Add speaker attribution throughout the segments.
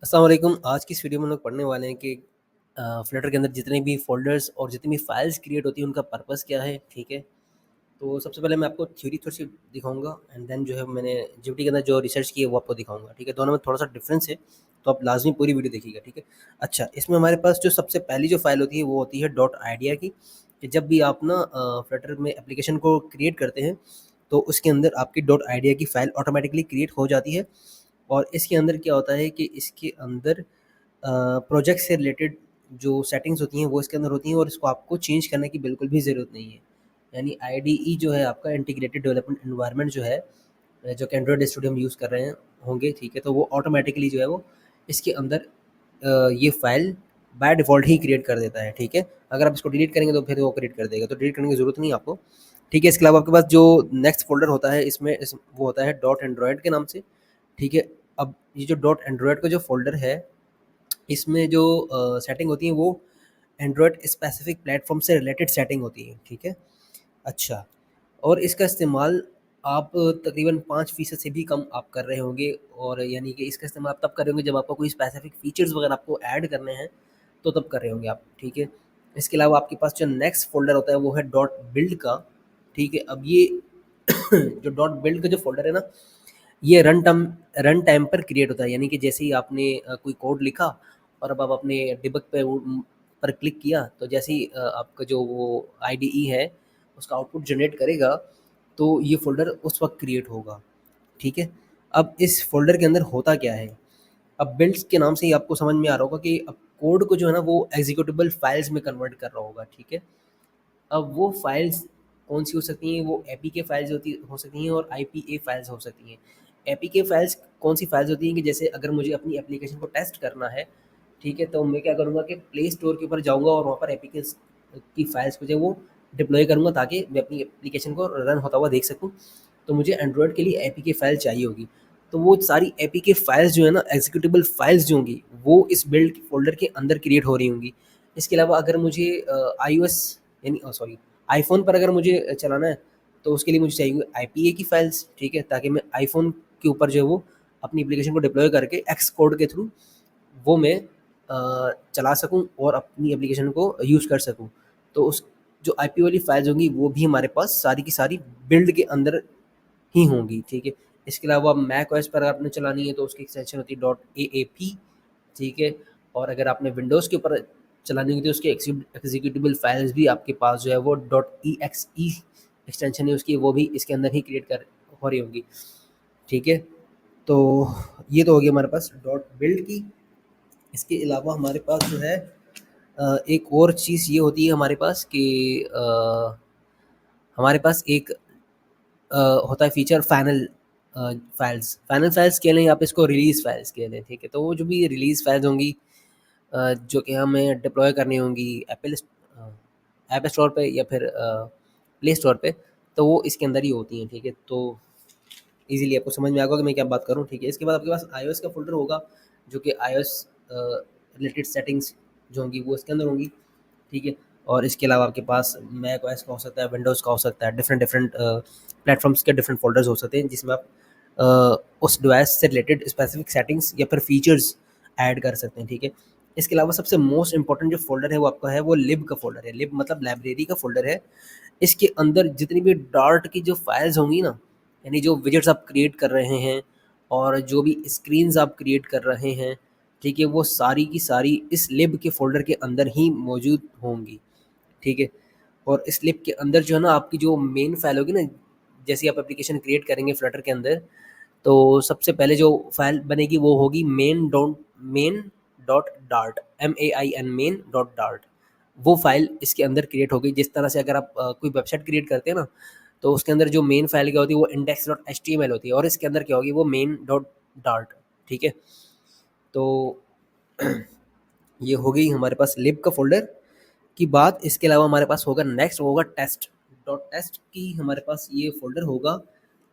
Speaker 1: अस्सलाम वालेकुम। आज की इस वीडियो में हम लोग पढ़ने वाले हैं कि फ्लटर के अंदर जितने भी फ़ोल्डर्स और जितनी भी फ़ाइल्स क्रिएट होती हैं उनका पर्पस क्या है, ठीक है? तो सबसे पहले मैं आपको थ्योरी थोड़ी-सी दिखाऊँगा एंड देन जो है मैंने जीपीटी के अंदर जो रिसर्च की है वो आपको दिखाऊँगा, ठीक है? दोनों में थोड़ा-सा डिफ़रेंस है, तो आप लाज़मी पूरी वीडियो देखिएगा, ठीक है? अच्छा, इसमें हमारे पास जो सबसे पहली जो फ़ाइल होती है वो होती है डॉट आइडिया की, कि जब भी आप ना फ्लटर में एप्लीकेशन को क्रिएट करते हैं, तो उसके अंदर आपकी डॉट आइडिया की फ़ाइल ऑटोमैटिकली क्रिएट हो जाती है और इसके अंदर क्या होता है कि इसके अंदर प्रोजेक्ट से रिलेटेड जो सेटिंग्स होती हैं वो इसके अंदर होती हैं और इसको आपको चेंज करने की बिल्कुल भी ज़रूरत नहीं है। यानी आईडीई जो है आपका इंटीग्रेटेड डेवलपमेंट एनवायरनमेंट जो है जो कि एंड्रॉइड स्टूडियो हम यूज़ कर रहे हैं होंगे, ठीक है? तो वो ऑटोमैटिकली जो है वो इसके अंदर ये file by default he create कर देता है, ठीक है? अगर आप इसको डिलीट करेंगे तो फिर वो क्रिएट कर देगा, तो डिलीट करने की ज़रूरत नहीं है आपको, ठीक है? इसके अलावा आपके पास जो नेक्स्ट फ़ोल्डर होता है इसमें वो होता है डॉट एंड्रॉइड के नाम से, ठीक है? अब ये जो डॉट एंड्रॉइड का जो फ़ोल्डर है इसमें जो सेटिंग होती है वो एंड्रॉयड स्पेसिफिक प्लेटफ़ॉर्म से रिलेटेड सेटिंग होती है, ठीक है? अच्छा, और इसका इस्तेमाल आप तकरीबन 5% से भी कम आप कर रहे होंगे और यानी कि इसका इस्तेमाल आप तब कर रहे होंगे जब आपको कोई स्पेसिफिक फ़ीचर्स वगैरह आपको ऐड करने हैं, तो तब कर रहे होंगे आप, ठीक है? इसके अलावा आपके पास जो नेक्स्ट फ़ोल्डर होता है वो है डॉट बिल्ड का, ठीक है? अब ये जो डॉट बिल्ड का जो फ़ोल्डर है ना, ये रन टाइम पर क्रिएट होता है, यानी कि जैसे ही आपने कोई कोड लिखा और अब आप अपने डिबग पे पर क्लिक किया तो जैसे ही आपका जो वो आईडीई है उसका आउटपुट जनरेट करेगा तो ये फ़ोल्डर उस वक्त क्रिएट होगा, ठीक है? अब इस फ़ोल्डर के अंदर होता क्या है? अब बिल्ड्स के नाम से ही आपको समझ में आ रहा होगा कि अब कोड को जो है ना वो एग्जीक्यूटेबल फाइल्स में कन्वर्ट कर रहा होगा, ठीक है? अब वो फाइल्स कौन-सी हो सकती हैं, वो एपीके फाइल्स हो सकती हैं और आईपीए फाइल्स हो सकती हैं। एपीके फाइल्स कौन-सी फाइल्स होती हैं कि जैसे अगर मुझे अपनी एप्लीकेशन को टेस्ट करना है, ठीक है? तो मैं क्या करूँगा कि प्ले स्टोर के ऊपर जाऊँगा और वहाँ पर एपीकेस की फाइल्स को जो है वो डिप्लॉय करूँगा ताकि मैं अपनी एप्लीकेशन को रन होता हुआ देख सकूँ। तो मुझे एंड्रॉयड के लिए एपीके फाइल चाहिए होगी। तो वो सारी एपीके फाइल्स जो है ना एक्जीक्यूटेबल फाइल्स जो होंगी, वो इस बिल्ड फ़ोल्डर के अंदर क्रिएट हो रही होंगी। इसके अलावा अगर मुझे आईओएस यानी सॉरी आईफ़ोन पर अगर मुझे चलाना है, तो उसके लिए मुझे चाहिए आईपीए की फाइल्स, ठीक है? ताकि मैं आईफ़ोन के ऊपर जो है वो अपनी एप्लीकेशन को डिप्लॉय करके एक्स कोड के थ्रू वो मैं चला सकूँ और अपनी एप्लीकेशन को यूज़ कर सकूँ। तो उस जो आईपी वाली फाइल्स होंगी वो भी हमारे पास सारी की सारी बिल्ड के अंदर ही होंगी, ठीक है? इसके अलावा मैक ओएस पर आपने चलानी है तो उसकी एक्सटेंशन होती है डॉट एएपी, ठीक है? और अगर आपने विंडोज़ के ऊपर चलानी होगी तो उसकी एग्ज़ीक्यूटेबल फाइल्स भी आपके पास जो है वो डॉट ईएक्सई एक्सटेंशन है उसकी, वो भी इसके अंदर ही क्रिएट कर हो रही होंगी, ठीक है? तो ये तो हो गया हमारे पास डॉट बिल्ड की। इसके अलावा हमारे पास जो है एक और चीज़ ये होती है हमारे पास कि हमारे पास एक अ, होता है फीचर फाइनल फाइल्स कह लें या आप इसको रिलीज़ फाइल्स कह लें, ठीक है? तो वो जो भी रिलीज़ फाइल्स होंगी जो कि हमें डिप्लॉय करनी होंगी ऐप स्टोर पे या फिर प्ले स्टोर पे, तो वो इसके अंदर ही होती हैं, ठीक है? तो ईज़िली आपको समझ में आएगा कि मैं क्या बात कर रहा हूँ, ठीक है? इसके बाद आपके पास आईओएस का फ़ोल्डर होगा, जो कि आईओएस रिलेटेड सेटिंग्स जो होंगी वो इसके अंदर होंगी, ठीक है? और इसके अलावा आपके पास मैक ओएस का हो सकता है, विंडोज़ का हो सकता है, डिफरेंट प्लेटफ़ॉर्म्स के डिफरेंट फ़ोल्डर्स हो सकते हैं, जिसमें आप उस डिवाइस से रिलेटेड स्पेसिफ़िक सेटिंग्स या फिर फीचर्स ऐड कर सकते हैं, ठीक है? इसके अलावा सबसे मोस्ट इम्पोर्टेंट जो फ़ोल्डर है वो आपका है वो लिब का फ़ोल्डर है। लिब मतलब लाइब्रेरी का फ़ोल्डर है। इसके अंदर जितनी भी डार्ट की जो फाइल्स होंगी ना, यानी जो विजेट्स आप क्रिएट कर रहे हैं और जो भी स्क्रीन्स आप क्रिएट कर रहे हैं, ठीक है? वो सारी की सारी इस लिब के फ़ोल्डर के अंदर ही मौजूद होंगी, ठीक है? और इस लिब के अंदर जो है ना आपकी जो मेन फाइल होगी ना, जैसे आप एप्लीकेशन क्रिएट करेंगे फ्लटर के अंदर, तो सबसे पहले जो फाइल बनेगी वो होगी main dot dart MEIN main dot dart. वो फाइल इसके अंदर क्रिएट होगी। जिस तरह से अगर आप कोई वेबसाइट क्रिएट करते हैं ना, तो उसके अंदर जो मेन फाइल क्या होती है वो इंडेक्स डॉट एचटीएमएल होती है और इसके अंदर क्या होगी वो मेन डॉट डार्ट, ठीक है? तो ये हो गई हमारे पास लिब का फ़ोल्डर की बात। इसके अलावा हमारे पास होगा नेक्स्ट, वो होगा टेस्ट। डॉट टेस्ट की हमारे पास ये फ़ोल्डर होगा।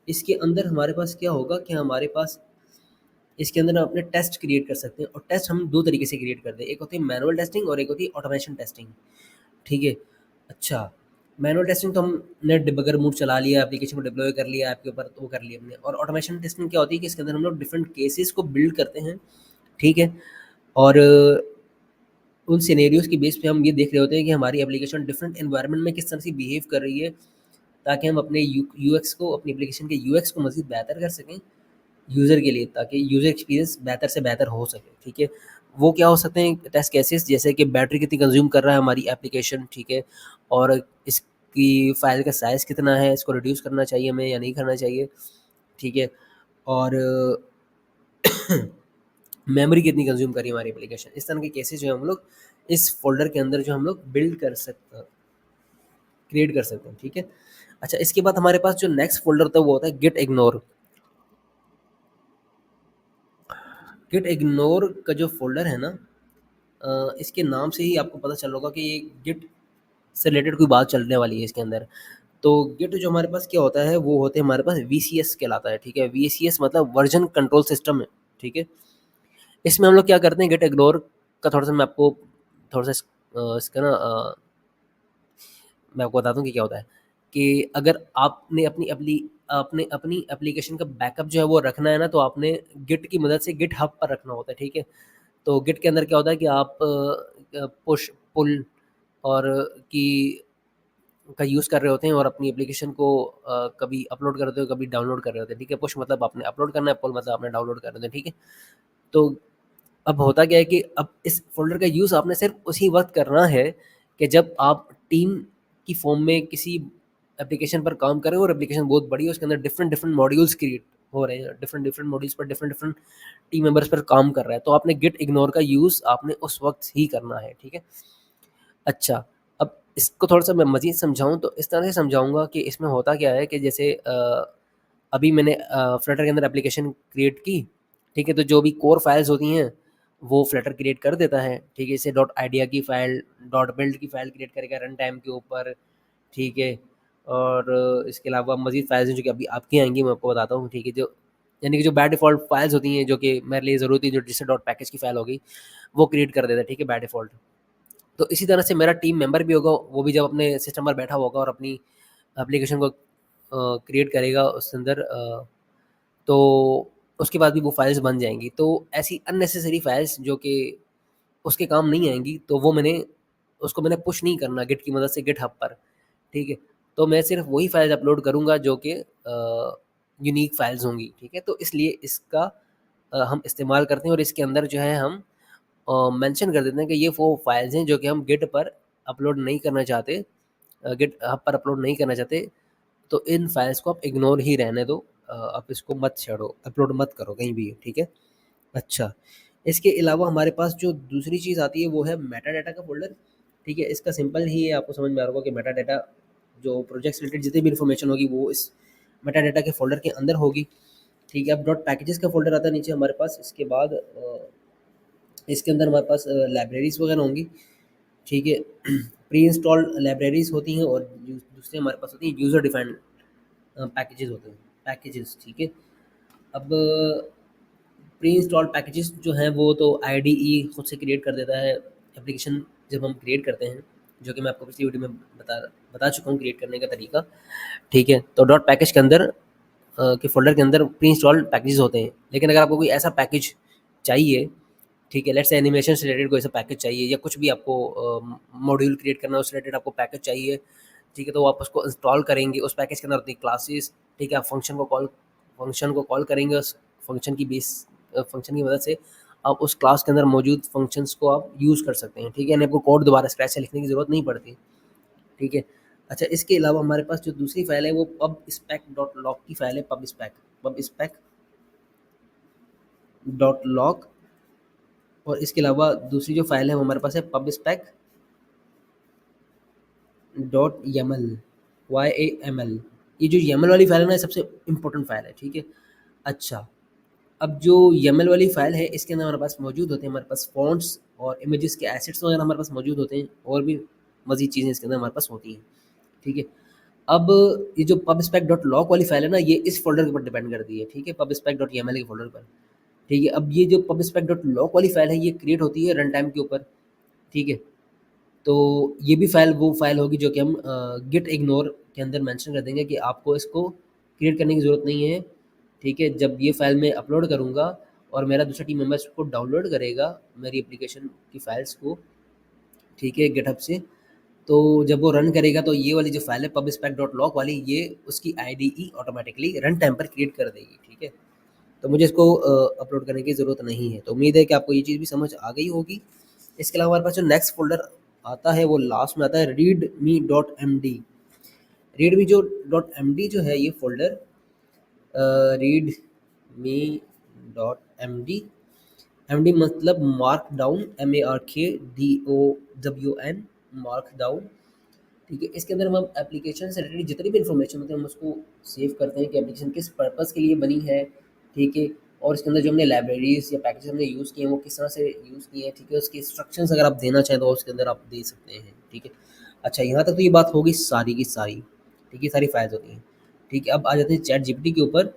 Speaker 1: इसके अंदर हमारे पास क्या होगा कि हमारे पास इसके अंदर हम अपने टेस्ट क्रिएट कर सकते हैं और टेस्ट हम 2 तरीके से क्रिएट करते हैं। एक होती है मैनुअल टेस्टिंग और एक होती है ऑटोमेशन टेस्टिंग, ठीक है? अच्छा, मैनुअल टेस्टिंग तो हमने डिबगर मोड चला लिया, एप्लीकेशन को डिप्लॉय कर लिया ऐप के ऊपर, तो वो कर लिया हमने। और ऑटोमेशन टेस्टिंग क्या होती है कि इसके अंदर हम लोग डिफरेंट केसेस को बिल्ड करते हैं, ठीक है? और उन सिनेरियोज़ की बेस पे हम ये देख रहे होते हैं कि हमारी एप्लीकेशन डिफरेंट एनवायरनमेंट में किस तरह से बिहेव कर रही है, ताकि हम अपने यूएक्स को, अपनी एप्लीकेशन के यूएक्स को मज़ीद बेहतर कर सकें यूज़र के लिए, ताकि यूज़र एक्सपीरियंस बेहतर से बेहतर हो सके, ठीक है? वो क्या हो सकते हैं टेस्ट केसेस, जैसे कि बैटरी कितनी कंज़्यूम कर रहा है हमारी एप्लीकेशन, ठीक है? और इसकी फ़ाइल का साइज़ कितना है, इसको रिड्यूस करना चाहिए हमें या नहीं करना चाहिए, ठीक है? और मेमोरी कितनी कंज़्यूम कर रही है हमारी एप्लीकेशन। इस तरह के केसेस जो है हम लोग इस फ़ोल्डर के अंदर जो हम लोग बिल्ड कर सकते क्रिएट कर सकते हैं, ठीक है? अच्छा, इसके बाद हमारे पास जो नेक्स्ट फ़ोल्डर होता है वो होता है गिट इग्नोर। गिट इग्नोर का जो फ़ोल्डर है ना, इसके नाम से ही आपको पता चल होगा कि ये गिट से रिलेटेड कोई बात चलने वाली है इसके अंदर। तो गिट जो हमारे पास क्या होता है, वो होते हैं हमारे पास वीसीएस कहलाता है, ठीक है? वीसीएस मतलब वर्ज़न कंट्रोल सिस्टम है, ठीक है? इसमें हम लोग क्या करते हैं, गिट इग्नोर का थोड़ा-सा मैं आपको थोड़ा-सा इसका ना मैं आपको बताता हूँ कि क्या होता है, कि अगर आपने अपनी एप्लीकेशन का बैकअप जो है वो रखना है ना, तो आपने गिट की मदद से गिट हब पर रखना होता है, ठीक है? तो गिट के अंदर क्या होता है कि आप पुश, पुल और की का यूज़ कर रहे होते हैं और अपनी एप्लीकेशन को कभी अपलोड कर रहे हो, कभी डाउनलोड कर रहे होते हैं, ठीक है? पुश मतलब आपने अपलोड करना है, पुल मतलब आपने डाउनलोड कर रहे हैं, ठीक है? तो अब होता क्या है कि अब इस फ़ोल्डर का यूज़ आपने सिर्फ़ उसी वक़्त करना है कि जब आप टीम की फ़ॉर्म में किसी एप्लीकेशन पर काम कर रहे हो और एप्लीकेशन बहुत बड़ी है, उसके अंदर डिफरेंट डिफरेंट मॉड्यूल्स क्रिएट हो रहे हैं, डिफरेंट डिफरेंट मॉड्यूल्स पर डिफरेंट डिफरेंट टीम मेंबर्स पर काम कर रहा है, तो आपने गिट इग्नोर का यूज़ आपने उस वक़्त ही करना है, ठीक है? अच्छा, अब इसको थोड़ा-सा मैं मज़ीद समझाऊँ तो इस तरह से समझाऊँगा कि इसमें होता क्या है कि जैसे अभी मैंने फ्लटर के अंदर एप्लीकेशन क्रिएट की, ठीक है? तो जो भी कोर फाइल्स होती हैं, वो फ्लटर क्रिएट कर देता है, ठीक है? जैसे डॉट आइडिया की फ़ाइल, डॉट बिल्ड की फ़ाइल क्रिएट करेगा रन टाइम के ऊपर, ठीक है? और इसके अलावा मज़ीद फाइल्स हैं जो कि अभी आपकी आएँगी, मैं आपको बताता हूँ, ठीक है? जो यानी कि जो बाय डिफ़ॉल्ट फाइल्स होती हैं, जो कि मेरे लिए ज़रूरत थी, जो जैसे डॉट पैकेज की फ़ाइल हो गई, वो क्रिएट कर देता है, ठीक है? By default. तो इसी तरह से मेरा टीम मेंबर भी होगा, वो भी जब अपने सिस्टम पर बैठा होगा और अपनी एप्लीकेशन को क्रिएट करेगा उसके अंदर तो उसके बाद भी वो फाइल्स बन जाएँगी। तो ऐसी अननेसेसरी फाइल्स जो कि उसके काम नहीं आएँगी, तो वो मैंने पुश नहीं करना गिट की मदद से गिटहब पर, ठीक है? तो मैं सिर्फ़ वही फाइल्स अपलोड करूँगा जो कि यूनिक फाइल्स होंगी, ठीक है? तो इसलिए इसका हम इस्तेमाल करते हैं और इसके अंदर जो है हम मेंशन कर देते हैं कि ये वो फाइल्स हैं जो कि हम गिट पर अपलोड नहीं करना चाहते, गिट हब पर अपलोड नहीं करना चाहते, तो इन फाइल्स को आप इग्नोर ही रहने दो, आप इसको मत छेड़ो, अपलोड मत करो कहीं भी, ठीक है? अच्छा, इसके अलावा हमारे पास जो दूसरी चीज़ आती है वो है मेटा डाटा का फ़ोल्डर, ठीक है? इसका सिंपल ही है, आपको समझ में आ रहा होगा कि मेटा डाटा जो प्रोजेक्ट से रिलेटेड जितनी भी इन्फॉर्मेशन होगी वो इस मेटा डाटा के फ़ोल्डर के अंदर होगी, ठीक है? अब डॉट पैकेजेस का फ़ोल्डर आता है नीचे हमारे पास, इसके बाद इसके अंदर हमारे पास लाइब्रेरीज़ वगैरह होंगी, ठीक है? प्री इंस्टॉल्ड लाइब्रेरीज़ होती हैं और दूसरे हमारे पास होती हैं यूज़र डिफाइंड पैकेजेस होते हैं, पैकेजेस, ठीक है? अब प्री इंस्टॉल्ड पैकेजेस जो हैं वो तो आईडीई खुद से क्रिएट कर देता है एप्लीकेशन जब हम क्रिएट करते हैं, जो कि मैं आपको पिछली वीडियो में बता चुका हूँ क्रिएट करने का तरीका, ठीक है? तो डॉट पैकेज के अंदर के फ़ोल्डर के अंदर प्री इंस्टॉल्ड पैकेजेस होते हैं, लेकिन अगर आपको कोई ऐसा पैकेज चाहिए, ठीक है, लेट्स से एनिमेशन से रिलेटेड कोई ऐसा पैकेज चाहिए या कुछ भी आपको मॉड्यूल क्रिएट करना है उससे रिलेटेड आपको पैकेज चाहिए, ठीक है, तो आप उसको इंस्टॉल करेंगे, उस पैकेज के अंदर होती क्लासेस, ठीक है, आप फंक्शन को कॉल करेंगे, उस फंक्शन की मदद से आप उस क्लास के अंदर मौजूद फंक्शंस को आप यूज़ कर सकते हैं, ठीक है, यानी आपको कोड दोबारा स्क्रैच से लिखने की ज़रूरत नहीं पड़ती, ठीक है। अच्छा, इसके अलावा हमारे पास जो दूसरी फाइल है वो पब स्पेक डॉट लॉग की फाइल है, पब स्पेक डॉट लॉग, और इसके अलावा दूसरी जो फाइल है वो हमारे पास है pubspec dot YAML, YAML। ये जो यमल वाली फाइल है ना, ये सबसे इम्पोर्टेंट फाइल है, ठीक है। अच्छा, अब जो यमल वाली फाइल है इसके अंदर हमारे पास मौजूद होते हैं, हमारे पास फ़ॉन्ट्स और इमेजेस के एसेट्स वगैरह हमारे पास मौजूद होते हैं, और भी मज़ीद चीज़ें इसके अंदर हमारे पास होती हैं, ठीक है। अब ये जो पब स्पेक डॉट लॉग वाली फाइल है ना, ये इस फ़ोल्डर के ऊपर डिपेंड करती है, ठीक है, पब स्पेक डॉट यमल के फ़ोल्डर पर, ठीक है। अब ये जो पब स्पेक डॉट लॉग वाली फाइल है ये क्रिएट होती है रन टाइम के ऊपर, ठीक है। तो ये भी फ़ाइल वो फ़ाइल होगी जो कि हम गिट इग्नोर के अंदर मेंशन कर देंगे कि आपको इसको क्रिएट करने की ज़रूरत नहीं है, ठीक है। जब ये फ़ाइल मैं अपलोड करूँगा और मेरा दूसरा टीम मेंबर्स को डाउनलोड करेगा मेरी एप्लीकेशन की फ़ाइल्स को, ठीक है, गिटहब से। तो जब वो रन करेगा तो ये वाली जो फ़ाइल है pubspec.log वाली, ये उसकी आईडीई ऑटोमेटिकली रन टाइम पर क्रिएट कर देगी, ठीक है। तो मुझे इसको अपलोड करने की ज़रूरत नहीं है। तो उम्मीद है कि आपको ये चीज़ भी समझ आ गई होगी। इसके अलावा हमारे पास जो नेक्स्ट फ़ोल्डर आता है वो लास्ट में आता है readme.md। readme जो .md जो है ये फ़ोल्डर, readme.md, एमडी मतलब mark down, MARKDOWN, mark down, ठीक है। इसके अंदर हम एप्लीकेशन से रिलेटेड जितनी भी इन्फॉर्मेशन होती है हम उसको सेव करते हैं कि एप्लीकेशन किस पर्पज़ के लिए बनी है, ठीक है। और इसके अंदर जो हमने लाइब्रेरीज या पैकेज हमने यूज़ किए हैं वो किस तरह से यूज़ किए हैं, ठीक है। उसके इंस्ट्रक्शंस अगर आप देना चाहें तो उसके अंदर आप दे सकते हैं, ठीक है। अच्छा, यहाँ तक तो ये बात होगी सारी की सारी, ठीक है, सारी फाइल्स होती हैं, ठीक है। अब आ जाते हैं चैट जीपीटी के ऊपर।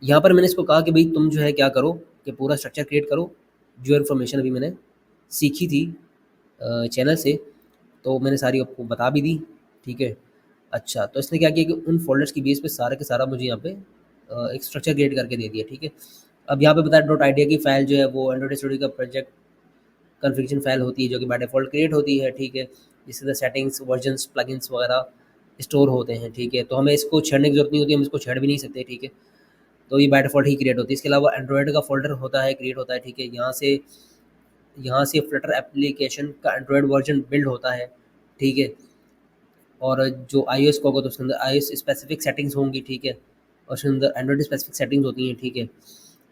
Speaker 1: यहाँ पर मैंने इसको कहा कि भाई तुम जो है क्या करो कि पूरा स्ट्रक्चर क्रिएट करो, जो इन्फॉर्मेशन अभी मैंने सीखी थी चैनल से, तो मैंने सारी आपको बता भी दी, ठीक है। अच्छा, तो इसने क्या किया कि उन फ़ोल्डर्स की बेस पे सारा के सारा मुझे यहाँ पे एक स्ट्रक्चर क्रिएट करके दे दिया, ठीक है। अब यहाँ पे बताया डॉट आइडिया की फ़ाइल जो है वो एंड्रॉइड स्टूडियो का प्रोजेक्ट कॉन्फ़िगरेशन फ़ाइल होती है जो कि बाय डिफ़ॉल्ट क्रिएट होती है, ठीक है। जिसके अंदर सेटिंग्स, वर्जन्स, प्लगइन्स वगैरह स्टोर होते हैं, ठीक है। तो हमें इसको छेड़ने की ज़रूरत नहीं होती, हम इसको छेड़ भी नहीं सकते, ठीक है। तो ये बाय डिफ़ॉल्ट ही क्रिएट होती है। इसके अलावा एंड्रॉइड का फ़ोल्डर होता है, क्रिएट होता है, ठीक है। यहाँ से फ्लटर एप्लीकेशन का एंड्रॉइड वर्जन बिल्ड होता है, ठीक है। और जो आईओएस का होगा तो उसके अंदर आईओएस स्पेसिफिक सेटिंग्स होंगी, ठीक है। और उसके अंदर एंड्रॉइड स्पेसिफिक सेटिंग्स होती हैं, ठीक है।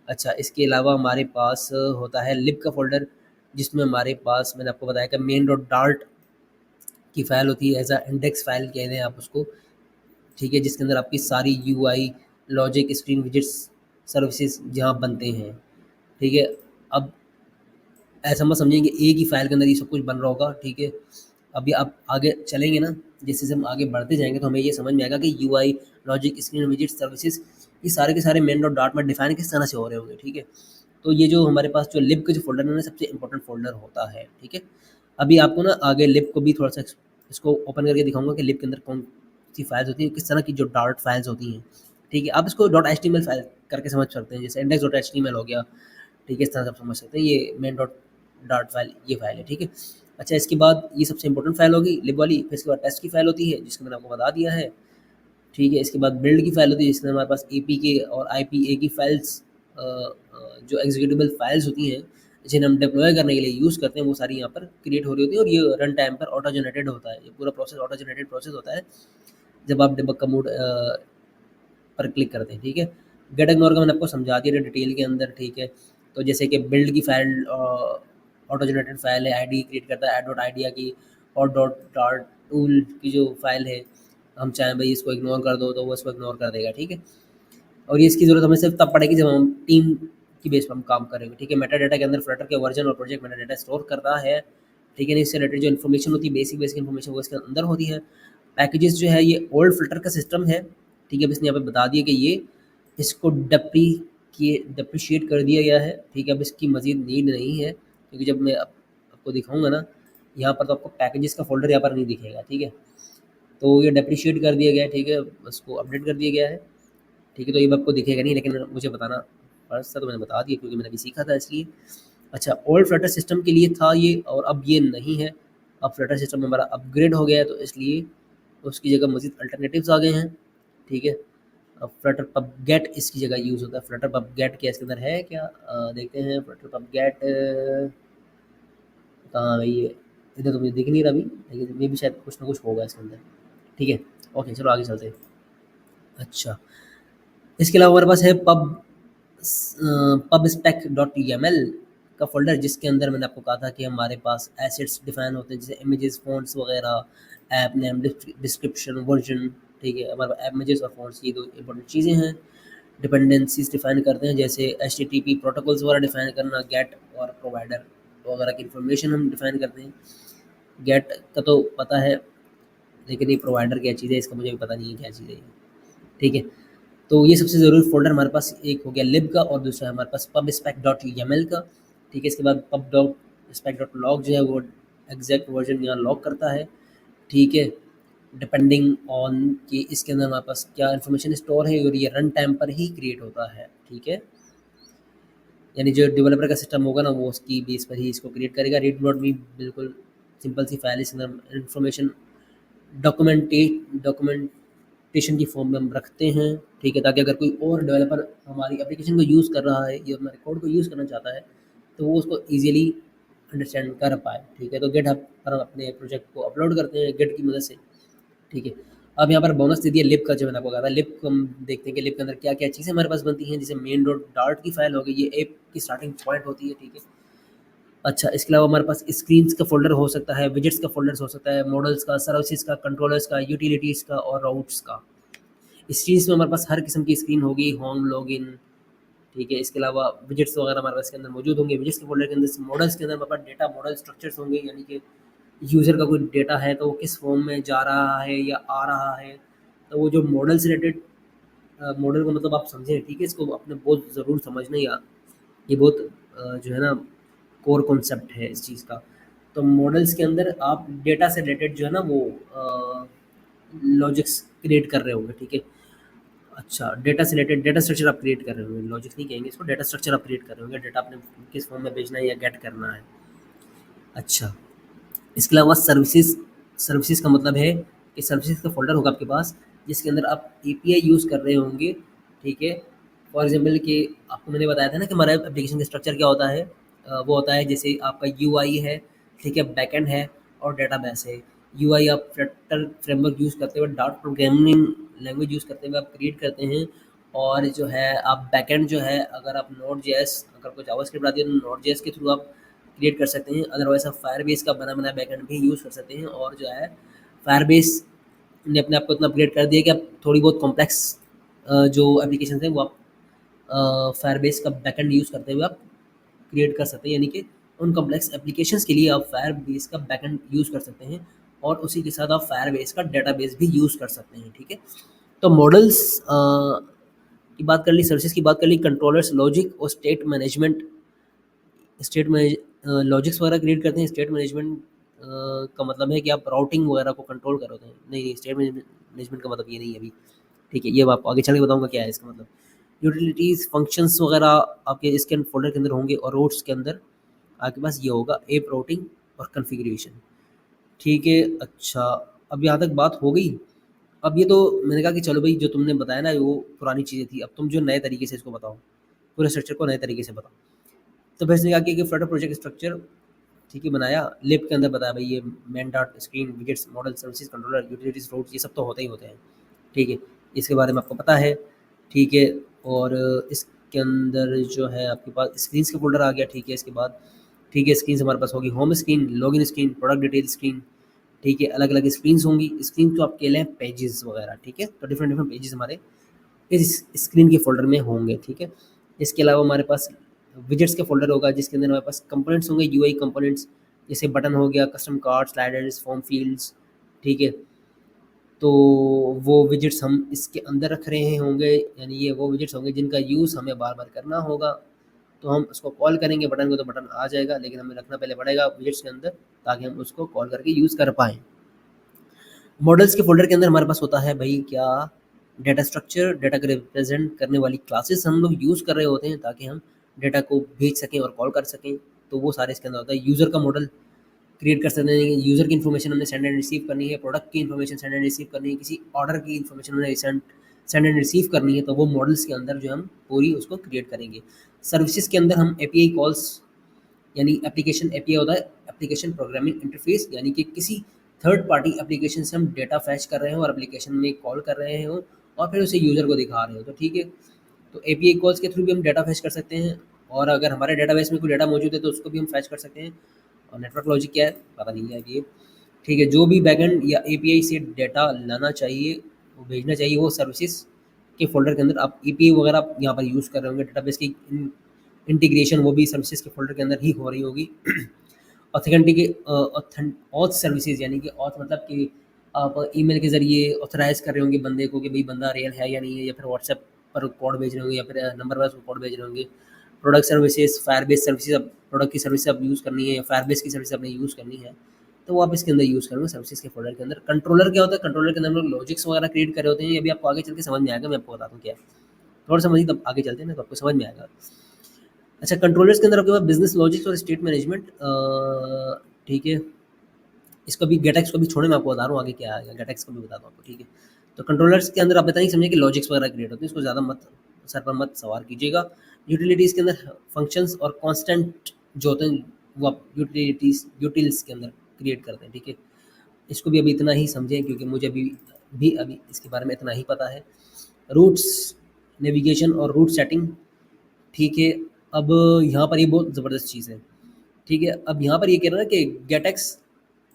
Speaker 1: अच्छा, इसके अलावा हमारे पास होता है लिब का फ़ोल्डर, जिसमें हमारे पास मैंने आपको बताया कि मेन डॉट डार्ट की फ़ाइल होती है, एज अ इंडेक्स फ़ाइल कह दें आप उसको, ठीक है। जिसके अंदर आपकी सारी UI, logic, screen visits, services जहाँ बनते हैं, ठीक है। अब ऐसा मत समझिए कि एक ही फ़ाइल के अंदर ये सब कुछ बन रहा होगा, ठीक है। अभी आप आगे चलेंगे ना, जैसे-जैसे हम आगे बढ़ते जाएँगे तो हमें ये समझ में आएगा कि UI, logic, screen visit, services, ये सारे के सारे मेन डॉट डार्ट में डिफ़ाइन किस तरह से हो रहे होंगे, ठीक है। तो ये जो हमारे पास जो लिब का जो फ़ोल्डर है ना, सबसे इम्पोर्टेंट फ़ोल्डर होता है, ठीक है। अभी आपको ना आगे लिब को भी थोड़ा-सा इसको ओपन करके दिखाऊँगा कि लिब के अंदर कौन-सी फ़ाइल्स होती हैं, किस तरह की जो डार्ट फ़ाइल्स होती हैं, ठीक है। आप इसको डॉट एचटीएमएल फ़ाइल करके समझ सकते हैं, जैसे इंडेक्स डॉट एचटीएमएल हो गया, ठीक है। इस तरह से आप समझ सकते हैं, ये मेन डॉट डार्ट फाइल, ये फाइल है, ठीक है। अच्छा, इसके बाद ये सबसे इंपॉर्टेंट फाइल होगी लिब वाली, फिर इसके बाद टेस्ट की फाइल होती है जिसको मैंने आपको बता दिया है, ठीक है। इसके बाद बिल्ड की फाइल होती है जिसमें हमारे पास एपीके और आईपीए की फाइल्स, जो एग्जीक्यूटेबल फाइल्स होती हैं जिन्हें हम डिप्लॉय करने के लिए यूज़ करते हैं, वो सारी यहाँ पर क्रिएट हो रही होती है और ये रन टाइम पर ऑटो जनरेटेड होता है। ये पूरा प्रोसेस ऑटो जनरेटेड प्रोसेस होता है जब आप डिबग का मोड पर क्लिक करते हैं, ठीक है। गेट इग्नोर का मैंने आपको समझा दिया था डिटेल के अंदर, ठीक है। तो जैसे कि बिल्ड की फ़ाइल ऑटो जनरेटेड फ़ाइल है, आईडी क्रिएट करता है, ऐड डॉट आइडिया की और डॉट डार्ट टूल की जो फ़ाइल है, हम चाहें भई इसको इग्नोर कर दो तो वो इसको इग्नोर कर देगा, ठीक है। और ये इसकी ज़रूरत हमें सिर्फ तब पड़ेगी जब हम टीम की बेस पे हम काम करेंगे, ठीक है। मेटा डेटा के अंदर फ्लटर के वर्जन और प्रोजेक्ट मेटा डेटा स्टोर करता है, ठीक है। इससे रिलेटेड जो इन्फॉर्मेशन होती है, बेसिक इन्फॉर्मेशन वो इसके अंदर होती है। पैकेजेस जो है ये ओल्ड फ्लटर का सिस्टम है, ठीक है। अब इसने यहाँ पे बता दिया कि ये इसको डेप्रिशिएट कर दिया गया है, ठीक है। अब इसकी मज़ीद नीड नहीं है क्योंकि जब मैं आपको दिखाऊँगा ना, यहाँ पर तो आपको पैकेजेस का फ़ोल्डर यहाँ पर नहीं दिखेगा, ठीक है। तो ये डेप्रिशिएट कर दिया गया है, ठीक है। उसको अपडेट कर दिया गया है, ठीक है। तो ये अब आपको दिखेगा नहीं, लेकिन मुझे बताना फ़र्ज़ था तो मैंने बता दिया क्योंकि मैंने अभी सीखा था इसलिए। अच्छा, ओल्ड फ्लटर सिस्टम के लिए था ये और अब ये नहीं है। अब फ्लटर सिस्टम हमारा अपग्रेड हो गया है तो इसलिए उसकी जगह मज़ीद अल्टरनेटिव्स आ गए हैं, ठीक है। अब फ्लटर पब गेट इसकी जगह यूज़ होता है। फ्लटर पब गेट क्या इसके अंदर है क्या? देखते हैं फ्लटर पब गेट कहाँ है ये? इधर तो मुझे दिख नहीं रहा अभी, लेकिन ये भी शायद कुछ ना कुछ होगा इसके अंदर, ठीक है। ओके, चलो आगे चलते हैं। अच्छा, इसके अलावा हमारे पास है pubspec.yaml का फ़ोल्डर, जिसके अंदर मैंने आपको कहा था कि हमारे पास एसेट्स डिफ़ाइन होते हैं जैसे इमेजेस, फ़ॉन्ट्स वगैरह, ऐप नेम, डिस्क्रिप्शन, वर्जन, ठीक है। हमारे पास इमेजेस और फ़ॉन्ट्स ये 2 इम्पोर्टेंट चीज़ें हैं। डिपेंडेंसीज़ डिफ़ाइन करते हैं जैसे एचटीटीपी प्रोटोकॉल्स वगैरह डिफ़ाइन करना, गेट और प्रोवाइडर वगैरह की इन्फॉर्मेशन हम डिफ़ाइन करते हैं। गेट का तो पता है, लेकिन ये प्रोवाइडर क्या चीज़ है इसका मुझे भी पता नहीं है क्या चीज़ है ये, ठीक है। तो ये सबसे ज़रूरी फ़ोल्डर हमारे पास एक हो गया लिब का और दूसरा है हमारे पास pubspec.yaml का, ठीक है। इसके बाद pub.spec.log जो है वो एग्जैक्ट वर्जन यहाँ लॉग करता है, ठीक है। डिपेंडिंग ऑन कि इसके अंदर हमारे पास क्या इन्फॉर्मेशन स्टोर है और ये रन टाइम पर ही क्रिएट होता है, ठीक है। यानी जो डेवलपर का सिस्टम होगा ना वो उसकी बेस पर ही इसको क्रिएट करेगा। रीड डॉट मी बिल्कुल सिंपल सी फाइल, इसके अंदर इन्फॉर्मेशन डॉक्यूमेंटे डॉक्यूमेंटेशन की फॉर्म में हम रखते हैं, ठीक है, ताकि अगर कोई और डेवलपर हमारी एप्लीकेशन को यूज़ कर रहा है या हमारे कोड को यूज़ करना चाहता है तो वो उसको ईजिली अंडरस्टैंड कर पाए, ठीक है। तो गिटहब पर हम अपने प्रोजेक्ट को अपलोड करते हैं गिट की मदद से, ठीक है। अब यहाँ पर बोनस दे दिया लिब का, जो मैंने आपको कहा था लिब को हम देखते हैं कि लिब के अंदर क्या क्या चीज़ें हमारे पास बनती हैं। जैसे मेन डॉट डार्ट की फाइल होगी, ये ऐप की स्टार्टिंग पॉइंट होती है, ठीक है। अच्छा, इसके अलावा हमारे पास स्क्रीन्स का फ़ोल्डर हो सकता है, विजेट्स का फ़ोल्डर्स हो सकता है, मॉडल्स का, सर्विसेज़ का, कंट्रोलर्स का, यूटिलिटीज़ का और राउट्स का। इस चीज़ में हमारे पास हर किस्म की स्क्रीन होगी, होम, लॉगिन, ठीक है। इसके अलावा विजेट्स वगैरह हमारे पास इसके अंदर मौजूद होंगे। विजेट्स के फ़ोल्डर के अंदर मॉडल्स के अंदर हमारे पास डेटा मॉडल स्ट्रक्चर्स होंगे, यानी कि यूज़र का कोई डेटा है तो वो किस फॉर्म में जा रहा है या आ रहा है। तो वो जो मॉडल से रिलेटेड मॉडल का मतलब आप समझें, ठीक है, इसको आपने बहुत ज़रूर समझना ही ये बहुत जो है ना कोर कॉन्सेप्ट है इस चीज़ का। तो मॉडल्स के अंदर आप डेटा से रिलेटेड जो है ना वो लॉजिक्स क्रिएट कर रहे होंगे, ठीक है। अच्छा, डेटा से रिलेटेड डेटा स्ट्रक्चर आप क्रिएट कर रहे होंगे, लॉजिक्स नहीं कहेंगे इसको, डेटा स्ट्रक्चर आप क्रिएट कर रहे होंगे, डेटा आपने किस फॉर्म में भेजना है या गेट करना है। अच्छा, इसके अलावा सर्विसेज, सर्विसेज का मतलब है कि सर्विसेज का फ़ोल्डर होगा आपके पास जिसके अंदर आप एपीआई यूज़ कर रहे होंगे, ठीक है। फॉर एग्जांपल कि आपको मैंने बताया था ना कि हमारा एप्लीकेशन का स्ट्रक्चर क्या होता है, वो होता है जैसे आपका यूआई है, ठीक है, बैकएंड है और डेटाबेस है। यूआई आप फ्लटर फ्रेमवर्क यूज़ करते हुए, डॉट प्रोग्रामिंग लैंग्वेज यूज़ करते हुए आप क्रिएट करते हैं। और जो है आप बैकएंड जो है, अगर आप नोड जेएस, अगर कोई जावास्क्रिप्ट आती है तो नोड जेएस के थ्रू आप क्रिएट कर सकते हैं। अदरवाइज़ आप फायरबेस का बना बनाया बैकएंड भी यूज़ कर सकते हैं। और जो है फायरबेस ने अपने आप को इतना अपग्रेड कर दिया कि आप थोड़ी बहुत कॉम्प्लेक्स जो एप्लीकेशन है वो आप फायरबेस का बैकएंड यूज़ करते हुए आप क्रिएट कर सकते हैं। यानी कि उन कॉम्प्लेक्स एप्लीकेशंस के लिए आप फायरबेस का बैकएंड यूज़ कर सकते हैं और उसी के साथ आप फायरबेस का डेटाबेस भी यूज़ कर सकते हैं, ठीक है। तो मॉडल्स की बात कर ली, सर्विसेज की बात कर ली, कंट्रोलर्स, लॉजिक और स्टेट मैनेजमेंट। स्टेट में लॉजिक्स वगैरह क्रिएट करते हैं। स्टेट मैनेजमेंट का मतलब है कि आप राउटिंग वगैरह को कंट्रोल करोगे। नहीं नहीं, स्टेट मैनेजमेंट का मतलब ये नहीं है अभी, ठीक है, ये मैं आपको आगे चल के बताऊंगा क्या है इसका मतलब। यूटिलिटीज़, फंक्शंस वगैरह आपके इसके फोल्डर के अंदर होंगे और रोड्स के अंदर आपके पास ये होगा ऐप राउटिंग और कॉन्फ़िगरेशन, ठीक है। अच्छा, अब यहाँ तक बात हो गई। अब ये तो मैंने कहा कि चलो भाई जो तुमने बताया ना वो पुरानी चीज़ें थी, अब तुम जो नए तरीके से इसको बताओ, पूरे स्ट्रक्चर को नए तरीके से बताओ। तो फिर इसने कहा कि फ्लटर प्रोजेक्ट स्ट्रक्चर, ठीक है, बनाया। लिब के अंदर बताया भाई ये main dot, screen, widgets, model, services, controller, utilities, routes, ये सब तो होते ही होते हैं, ठीक है। इसके बारे में आपको पता है, ठीक है। और इसके अंदर जो है आपके पास स्क्रीन का फोल्डर आ गया, ठीक है। इसके बाद ठीक है, स्क्रीन हमारे पास होगी home screen, login screen, product detail screen, ठीक है। अलग अलग स्क्रीन होंगी। स्क्रीन तो आपके लिए पेजेस वगैरह, ठीक है। तो डिफरेंट डिफरेंट पेजेस हमारे इस स्क्रीन के फ़ोल्डर में होंगे, ठीक है। इसके अलावा हमारे पास विजेट्स का फ़ोल्डर होगा जिसके अंदर हमारे पास कंपोनेंट्स होंगे, यूआई कंपोनेंट्स, जैसे बटन हो गया, custom card, sliders, form fields, ठीक है। तो वो विजेट्स हम इसके अंदर रख रहे होंगे, यानी ये वो विजेट्स होंगे जिनका यूज़ हमें बार बार करना होगा। तो हम उसको कॉल करेंगे बटन को तो बटन आ जाएगा, लेकिन हमें रखना पहले पड़ेगा विजेट्स के अंदर ताकि हम उसको कॉल करके यूज़ कर पाएँ। मॉडल्स के फ़ोल्डर के अंदर हमारे पास होता है भई क्या, डेटा स्ट्रक्चर, डेटा को रिप्रेजेंट करने वाली क्लासेस हम लोग यूज़ कर रहे होते हैं ताकि हम डेटा को भेज सकें और कॉल कर सकें। तो वो सारे इसके अंदर होता है। यूज़र का मॉडल क्रिएट कर सकते हैं, यूज़र की इन्फॉर्मेशन हमने सेंड एंड रिसीव करनी है, प्रोडक्ट की इन्फॉर्मेशन सेंड एंड रिसीव करनी है, किसी ऑर्डर की इन्फॉर्मेशन हमने सेंड एंड रिसीव करनी है, तो वो मॉडल्स के अंदर जो हम पूरी उसको क्रिएट करेंगे। सर्विसेज के अंदर हम एपीआई कॉल्स, यानी एप्लीकेशन एपीआई होता है, एप्लीकेशन प्रोग्रामिंग इंटरफेस, यानी कि किसी थर्ड पार्टी एप्लीकेशन से हम डेटा फैच कर रहे हो और एप्लीकेशन में कॉल कर रहे हो और फिर उसे यूज़र को दिखा रहे हो, तो ठीक है। तो एपीआई कॉल्स के थ्रू भी हम डेटा फैच कर सकते हैं और अगर हमारे डेटाबेस में कोई डेटा मौजूद है तो उसको भी हम फैच कर सकते हैं। और नेटवर्क लॉजिक क्या है पता नहीं है ये, ठीक है। जो भी बैकएंड या एपीआई से डेटा लाना चाहिए, वो भेजना चाहिए, वो सर्विसेज के फ़ोल्डर के अंदर आप एपीआई वगैरह आप यहाँ पर यूज़ कर रहे होंगे। डेटाबेस की इंटीग्रेशन वो भी सर्विसेज के फ़ोल्डर के अंदर ही हो रही होगी। ऑथ सर्विसेज, यानी कि ऑथ मतलब कि आप ईमेल के ज़रिए ऑथराइज़ कर रहे होंगे बंदे को कि भाई बंदा रियल है या नहीं है, या फिर व्हाट्सएप पर कोड भेज रहे होंगे या फिर नंबर वाइज़ कोड भेज रहे होंगे। प्रोडक्ट सर्विसेज, फायरबेस सर्विसेज, अब प्रोडक्ट की सर्विस आप यूज़ करनी है या फायरबेस की सर्विस आपने यूज़ करनी है, तो वो आप इसके अंदर यूज़ करोगे सर्विसेज के फ़ोल्डर के अंदर। कंट्रोलर क्या होता है? कंट्रोलर के अंदर हम लोग लॉजिक्स वगैरह क्रिएट कर रहे होते हैं, ये भी आपको आगे चल के समझ में आएगा, मैं आपको बताता हूँ क्या है। थोड़ा-सा मज़ीद अब आगे चलते हैं ना तो आपको समझ में आएगा। अच्छा, कंट्रोलर्स के अंदर आपके पास बिज़नेस लॉजिक्स और स्टेट मैनेजमेंट, ठीक है। इसको भी गेटएक्स को भी छोड़ें, मैं आपको बता रहा हूँ आगे क्या आएगा, गेटएक्स को भी बताता हूँ आपको, ठीक है। तो कंट्रोलर्स के अंदर आप बताइए समझे कि लॉजिक्स वगैरह क्रिएट होते हैं, इसको ज़्यादा मत सर पर मत सवार कीजिएगा। यूटिलिटीज़ के अंदर फंक्शंस और कांस्टेंट जो होते हैं वो आप यूटिल्स के अंदर क्रिएट करते हैं, ठीक है। इसको भी अभी इतना ही समझें क्योंकि मुझे अभी इसके बारे में इतना ही पता है। रूट्स, नेविगेशन और रूट सेटिंग, ठीक है। अब यहाँ पर ये बहुत ज़बरदस्त चीज़ है, ठीक है। अब यहाँ पर ये कह रहा है कि गेटएक्स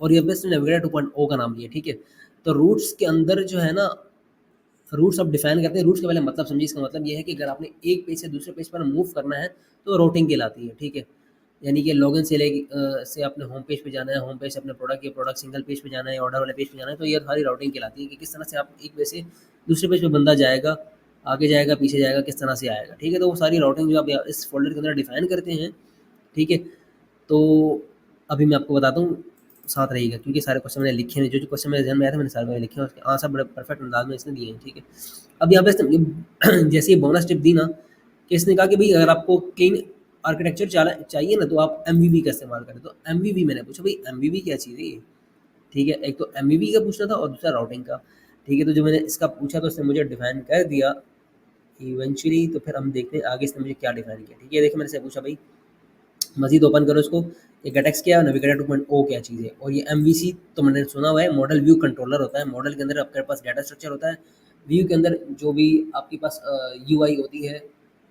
Speaker 1: और ये बस नेविगेटर 2.0 का नाम लिया, ठीक है। तो रूट्स के अंदर जो है ना, रूट्स आप डिफाइन करते हैं। रूट्स का पहले मतलब समझिए, इसका मतलब ये है कि अगर आपने एक पेज से दूसरे पेज पर मूव करना है तो रूटिंग कहलाती है, ठीक है। यानी कि लॉगिन से से अपने होम पेज पे जाना है, होम पेज से अपने प्रोडक्ट के प्रोडक्ट सिंगल पेज पे जाना है, ऑर्डर वाले पेज पे जाना है, तो ये सारी राउटिंग कहलाती है कि किस तरह से आप एक पेज से दूसरे पेज पे बंदा जाएगा, आगे जाएगा, पीछे जाएगा, किस तरह से आएगा, ठीक है। तो वो सारी राउटिंग जो आप इस फोल्डर के अंदर डिफाइन करते हैं, ठीक है। तो अभी मैं आपको बताता हूँ, साथ रहिएगा क्योंकि सारे क्वेश्चन मैंने लिखे हैं, जो क्वेश्चन मेरे ध्यान में आया था मैंने सारे मैंने लिखे हैं, उसके आंसर बड़े परफेक्ट अंदाज में इसने दिए हैं, ठीक है। अब यहाँ पे जैसे ये बोनस टिप दी ना कि इसने कहा कि भाई अगर आपको क्लीन आर्किटेक्चर चाहिए ना तो आप एमवीवी का इस्तेमाल करें। तो एमवीवी मैंने पूछा भाई एमवीवी क्या चीज़ है ये, ठीक है। एक तो एमवीवी का पूछना था और दूसरा राउटिंग का, ठीक है। तो जो मैंने इसका पूछा तो उसने मुझे डिफाइन कर दिया इवेंचुअली। तो फिर हम देखते हैं आगे इसने मुझे क्या डिफाइन किया, ठीक है। देखिए मैंने से पूछा भाई मज़ीद ओपन करो इसको, ये गेटएक्स क्या है, नेविगेटर 2.0 क्या चीज़ है। और ये एमवीसी तो मैंने सुना हुआ है, मॉडल व्यू कंट्रोलर होता है। मॉडल के अंदर आपके पास डाटा स्ट्रक्चर होता है, व्यू के अंदर जो भी आपके पास यूआई होती है,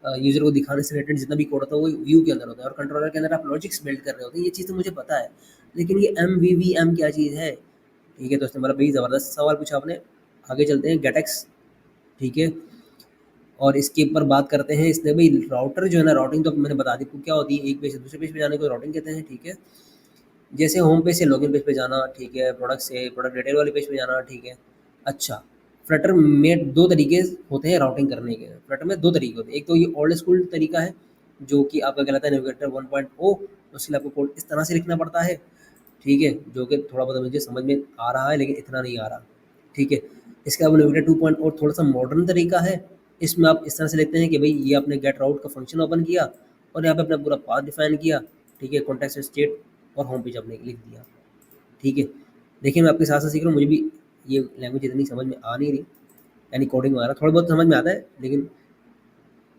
Speaker 1: यूज़र को दिखाने से रिलेटेड जितना भी कोड होता है वो व्यू के अंदर होता है, और कंट्रोलर के अंदर आप लॉजिक्स बिल्ड कर रहे होते हैं। ये चीज़ तो मुझे पता है, लेकिन ये एम क्या चीज़ है, ठीक है। तो उसने बोला भाई ज़बरदस्त सवाल पूछा आपने, आगे चलते हैं गेटएक्स, ठीक है। और इसके ऊपर बात करते हैं, इसने भाई राउटर जो है ना, राउटिंग तो मैंने बता दी आपको क्या होती है, एक पेज से दूसरे पेज पे जाने को राउटिंग कहते हैं, ठीक है। जैसे होम पेज से लॉगिन पेज पे जाना, ठीक है, प्रोडक्ट से प्रोडक्ट डिटेल वाले पेज पे जाना, ठीक है। अच्छा, फ्लटर में दो तरीके होते हैं राउटिंग करने के, फ्लटर में दो तरीके होते हैं। एक तो ये ओल्ड स्कूल तरीका है जो कि आपका कहलाता है नेविगेटर 1.0, उसके लिए आपको कोड इस तरह से लिखना पड़ता है, ठीक है, जो कि थोड़ा बहुत मुझे समझ में आ रहा है लेकिन इतना नहीं आ रहा, ठीक है। इसके अलावा नेविगेटर 2.0 थोड़ा सा मॉडर्न तरीका है। इसमें आप इस तरह से लिखते हैं कि भाई ये आपने गेट राउट का फंक्शन ओपन किया और यहाँ पे अपना पूरा पाथ डिफाइन किया, ठीक है, कॉन्टेक्स्ट स्टेट और होम पेज आपने लिख दिया, ठीक है। देखिए मैं आपके साथ साथ सीख रहा हूँ, मुझे भी ये लैंग्वेज इतनी समझ में आ नहीं रही, यानी कोडिंग वगैरह थोड़ा बहुत समझ में आता है, लेकिन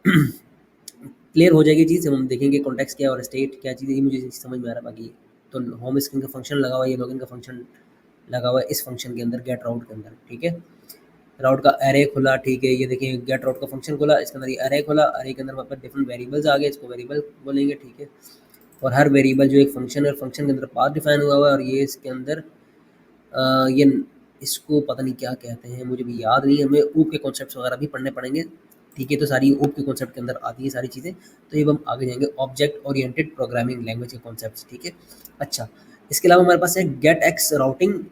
Speaker 1: क्लियर हो जाएगी चीज़ जब हम देखेंगे कॉन्टेक्स्ट क्या है और स्टेट क्या चीज़ है, ये मुझे समझ में आ रहा है। बाकी तो होम स्क्रीन का फंक्शन लगा हुआ है, ये लॉगिन का फंक्शन लगा हुआ है इस फंक्शन के अंदर, गेट राउट के अंदर, ठीक है। राउट का एरे खुला, ठीक है, ये देखिए गेट राउट का फंक्शन खुला, इसके अंदर ये एरे खुला, एरे के अंदर वहाँ पर डिफरेंट वेरिएबल्स आ गए, इसको वेरिएबल बोलेंगे, ठीक है। और हर वेरिएबल जो एक फंक्शन है, फंक्शन के अंदर पाथ डिफाइन हुआ हुआ है, और ये इसके अंदर ये इसको पता नहीं क्या कहते हैं, मुझे भी याद नहीं है, हमें ऊप के कॉन्सेप्ट्स वगैरह भी पढ़ने पड़ेंगे, ठीक है। तो सारी ऊप के कॉन्सेप्ट के अंदर आती है सारी चीज़ें, तो ये हम आगे जाएंगे ऑब्जेक्ट ओरिएंटेड प्रोग्रामिंग लैंग्वेज के कॉन्सेप्ट्स, ठीक है। अच्छा, इसके अलावा हमारे पास है गेट एक्स राउटिंग।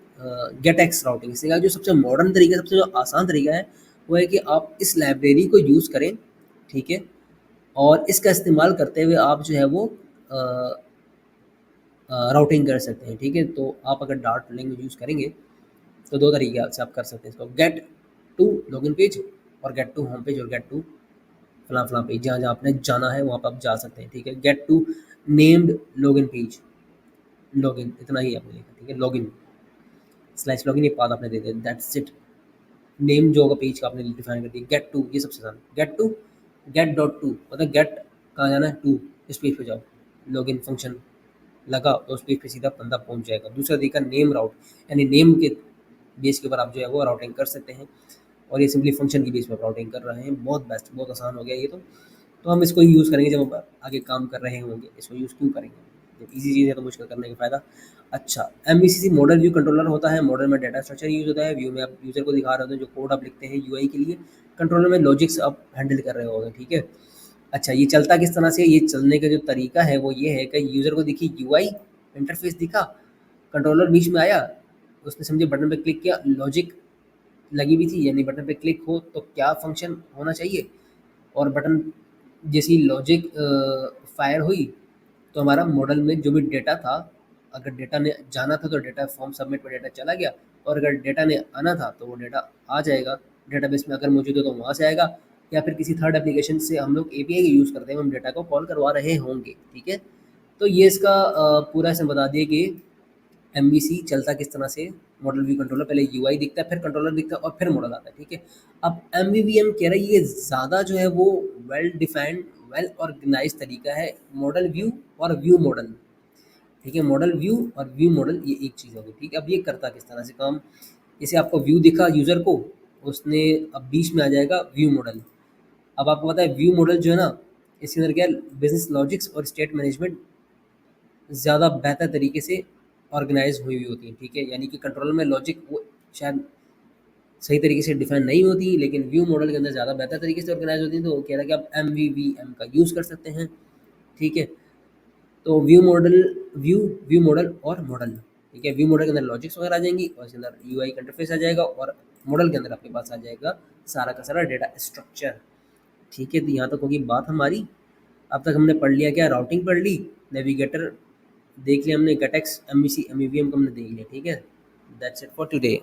Speaker 1: इसका जो सबसे मॉडर्न तरीका, सबसे जो आसान तरीका है वो है कि आप इस लाइब्रेरी को यूज़ करें, ठीक है। और इसका इस्तेमाल करते हुए आप जो है वो राउटिंग कर सकते हैं, ठीक है। तो आप अगर डार्ट लैंग्वेज यूज़ करेंगे तो दो तरीके से आप कर सकते हैं इसको, गेट टू लॉगिन पेज और गेट टू होम पेज और गेट टू फलां फलां पेज, जहाँ जहाँ आपने जाना है वहाँ पर आप जा सकते हैं, ठीक है। Get to named login page, login इतना ही आपने लिखा, ठीक है, लॉगिन स्लैश लॉगिन, ये पाथ आपने दे दिया, दैट्स इट। नेम जो होगा पेज का आपने डिफाइन कर दिया। गेट टू, ये सबसे आसान, get to, get dot to, मतलब गेट कहाँ जाना है, टू इस पेज पे जाओ, लॉगिन फंक्शन लगा तो उस पेज पे सीधा बंदा पहुंच जाएगा। दूसरा तरीका नेम राउट, यानी नेम के बेस के ऊपर आप जो है वो राउटिंग कर सकते हैं, और ये सिंपली फंक्शन की बेस पर राउटिंग कर रहे हैं। बहुत बेस्ट, बहुत आसान हो गया ये तो हम इसको यूज़ करेंगे जब हम आगे काम कर रहे होंगे, इसको यूज़ क्यों करेंगे, जब ईजी चीज़ है तो मुश्किल करने का फ़ायदा। अच्छा, एमवीसीसी मॉडल व्यू कंट्रोलर होता है, मॉडल में डाटा स्ट्रक्चर यूज़ होता है, व्यू में आप यूज़र को दिखा रहे होते हैं जो कोड आप लिखते हैं यूआई के लिए, कंट्रोलर में लॉजिक्स आप हैंडल कर रहे होगे, ठीक है। अच्छा, ये चलता किस तरह से, ये चलने का जो तरीका है वो ये है कि यूज़र को दिखी यूआई इंटरफेस दिखा, कंट्रोलर बीच में आया, उसने समझे बटन पे क्लिक किया, लॉजिक लगी हुई थी, यानी बटन पे क्लिक हो तो क्या फंक्शन होना चाहिए, और बटन जैसी लॉजिक फायर हुई तो हमारा मॉडल में जो भी डेटा था, अगर डेटा ने जाना था तो डेटा फॉर्म सबमिट पर डेटा चला गया, और अगर डेटा ने आना था तो वो डेटा आ जाएगा, डेटाबेस में अगर मौजूद हो तो वहाँ से आएगा, या फिर किसी थर्ड एप्लीकेशन से हम लोग एपीआई का यूज़ करते हैं, हम डेटा को कॉल करवा रहे होंगे, ठीक है। तो ये इसका पूरा इसमें बता दिया कि एमवीसी चलता किस तरह से। मॉडल व्यू कंट्रोलर पहले यूआई दिखता है, फिर कंट्रोलर दिखता है और फिर मॉडल आता है, ठीक है। अब एमवीवीएम कह रहा है ये ज़्यादा जो है वो वेल डिफाइंड, वेल ऑर्गेनाइज तरीका है मॉडल व्यू और व्यू मॉडल, ठीक है। मॉडल व्यू और व्यू मॉडल ये एक चीज़ होगी, ठीक है। अब ये करता किस तरह से काम, जैसे आपको व्यू दिखा यूज़र को, उसने अब बीच में आ जाएगा व्यू मॉडल। अब आपको पता है व्यू मॉडल जो है ना, इसके अंदर क्या है, बिजनेस लॉजिक्स और स्टेट मैनेजमेंट ज़्यादा बेहतर तरीके से ऑर्गेनाइज हुई हुई होती है, ठीक है। यानी कि कंट्रोलर में लॉजिक वो शायद सही तरीके से डिफाइन नहीं होती, लेकिन व्यू मॉडल के अंदर ज़्यादा बेहतर तरीके से ऑर्गेनाइज होती है। तो वो कह रहा है कि आप एम का यूज़ कर सकते हैं, ठीक है। तो view model, view view model और मॉडल, ठीक है। व्यू मॉडल के अंदर लॉजिक्स वगैरह आ जाएंगी और इसके अंदर यूआई का इंटरफेस आ जाएगा, और मॉडल के अंदर आपके पास आ जाएगा सारा का सारा डेटा स्ट्रक्चर, ठीक है। तो यहाँ तक होगी बात हमारी। अब तक हमने पढ़ लिया क्या, राउटिंग पढ़ ली, नेविगेटर देख लिया हमने, गटेक्स, एमवीसी, एमवीवीएम को हमने देख लिया, ठीक है। That's it for today.